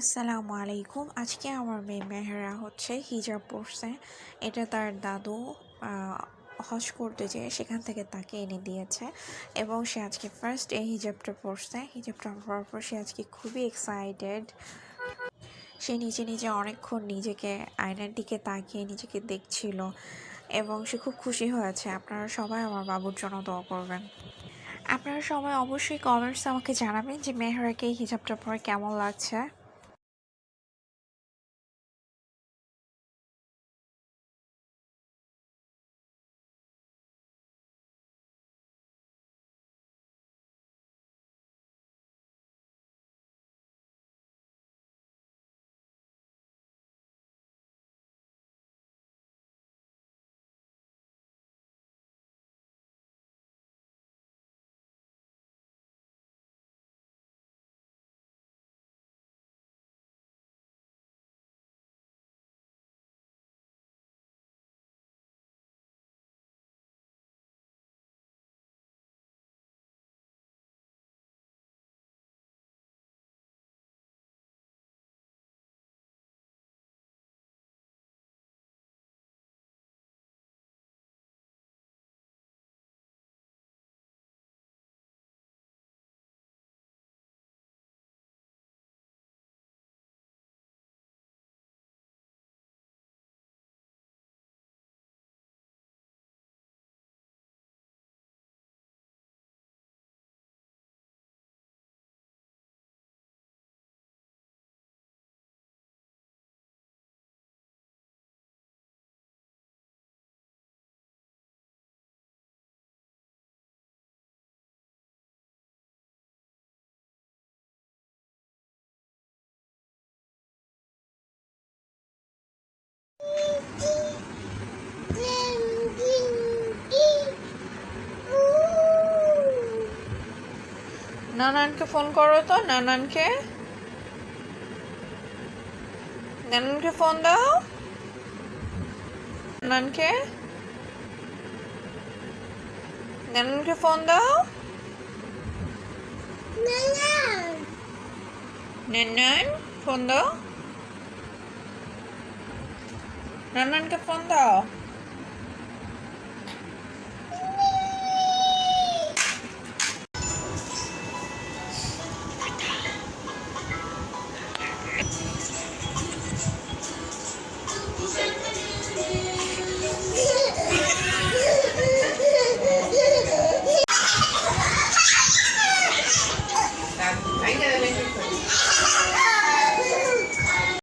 আসসালামু আলাইকুম। আজকে আমার মেয়ে মেহেরা হচ্ছে হিজাব পরছে। এটা তার দাদু আ হজ করতে যেয়ে সেখান থেকে তাকে এনে দিয়েছে এবং সে আজকে ফার্স্ট এই হিজাবটা পরছে। হিজাবটা পরার পর সে আজকে খুবই এক্সাইটেড। সে নিজে অনেকক্ষণ নিজেকে আয়নার দিকে তাকিয়ে নিজেকে দেখছিল এবং সে খুব খুশি হয়েছে। আপনারা সবাই আমার বাবুর জন্য দোয়া করবেন। আপনারা সবাই অবশ্যই কমেন্টসে আমাকে জানাবেন যে মেহেরাকে এই হিজাবটা পরে কেমন লাগছে। নানানকে ফোন করো তো, নানানকে ফোন দাও, নানানকে নানানকে ফোন দাও। নানান ফোন দাও, নানানকে ফোন দাও।